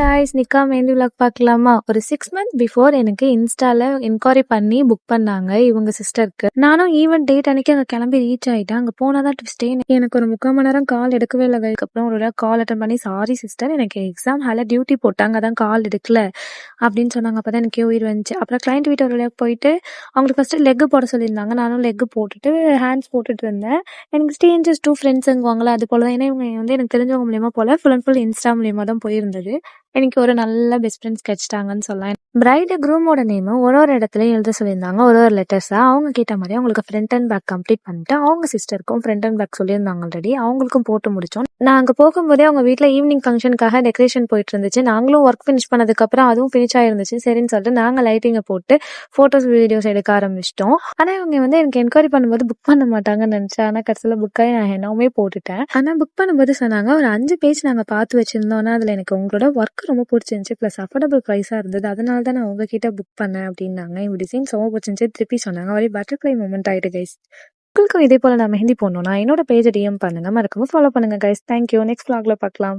Guys, நிக்கா mehndi vlog பார்க்கலாமா? ஒரு 6 மந்த் பிஃபோர் எனக்கு இன்ஸ்டால என்கொயரி பண்ணி புக் பண்ணாங்க இவங்க சிஸ்டருக்கு. நானும் ஈவென்ட் டேட் அன்னைக்கு அங்கே கிளம்பி ரீச் ஆகிட்டேன். அங்கே போனால் தான் ட்விஸ்டே, எனக்கு ஒரு 3/4 மணி நேரம் கால் எடுக்கவே இல்லை. அதுக்கப்புறம் ஒரு கால் அட்டன் பண்ணி, சாரி சிஸ்டர், எனக்கு எக்ஸாம் ஹாலில் டியூட்டி போட்டாங்க, அதான் கால் எடுக்கல அப்படின்னு சொன்னாங்க. அப்போ தான் எனக்கே உயிர் வந்துச்சு. அப்புறம் கிளைண்ட் வீட்டு ஒரு வழியாக போயிட்டு அவங்களுக்கு ஃபஸ்ட்டு லெக்கு போட சொல்லியிருந்தாங்க. நானும் லெக்கு போட்டுட்டு ஹேண்ட்ஸ் போட்டுட்டு இருந்தேன். எனக்கு ஸ்ட்ரேஞ்சர்ஸ் 2 ஃப்ரெண்ட்ஸுங்குவாங்களா, அது போல தான். ஏன்னா இவங்க வந்து எனக்கு தெரிஞ்சவங்க மூலியமாக போல, ஃபுல் அண்ட் ஃபுல் இன்ஸ்டா மூலியமாக தான் போயிருந்தது. எனக்கு ஒரு நல்ல பெஸ்ட் ஃப்ரெண்ட்ஸ் கிடைச்சிட்டாங்கன்னு சொல்லலாம். பிரைடு குரூமோட நேமு ஒரு இடத்துலையும் எழுத சொல்லியிருந்தாங்க, ஒரு லெட்டர்ஸாக. அவங்க கேட்ட மாதிரி அவங்களுக்கு ஃப்ரண்ட் அண்ட் பேக் கம்ப்ளீட் பண்ணிட்டு, அவங்க சிஸ்டருக்கும் ஃப்ரண்ட் அண்ட் பேக் சொல்லியிருந்தாங்க ஆல்ரெடி. அவங்களுக்கும் போட்டு முடித்தோம். நான் அங்கே போகும்போதே அவங்க வீட்டில் ஈவினிங் ஃபங்க்ஷனுக்காக டெக்கரேஷன் போயிட்டு இருந்துச்சு. நாங்களும் ஒர்க் ஃபினிஷ் பண்ணதுக்கப்புறம் அதுவும் ஃபினிஷ் ஆயிருந்துச்சு. சரின்னு சொல்லிட்டு நாங்கள் லைட்டிங்கை போட்டு ஃபோட்டோஸ் வீடியோஸ் எடுக்க ஆரம்பிச்சிட்டோம். ஆனால் இவங்க வந்து எனக்கு என்கொயரி பண்ணும்போது புக் பண்ண மாட்டாங்கன்னு நினச்சேன். ஆனால் கடைசியில் புக்காகி நான் என்னவுமே போட்டுட்டேன். ஆனால் புக் பண்ணும்போது சொன்னாங்க, ஒரு 5 பேஜ் நாங்கள் பார்த்து வச்சுருந்தோன்னா அதில் எனக்கு உங்களோட ஒர்க் ரொம்ப பிடிச்சிருந்துச்சி, ப்ளஸ் அஃபோர்டபுள் ப்ரைஸாக இருந்தது, அதனால தான் நான் உங்ககிட்ட புக் பண்ணேன் அப்படின்னாங்க. இவங்க டிசைன்ஸ் ரொம்ப பிடிச்சிருந்துச்சி, திருப்பி சொன்னாங்க. ஒரே பட்டர்ஃப்ளை மூமெண்ட் ஆகிட்டு கைஸ். உங்களுக்கும் இதே போல் நான் மெஹந்தி போடணும்னா என்னோட பேஜை டிஎம் பண்ணுங்கள், மறக்காம ஃபாலோ பண்ணுங்கள் கைஸ். தேங்க்யூ. நெக்ஸ்ட் vlogல பார்க்கலாம்.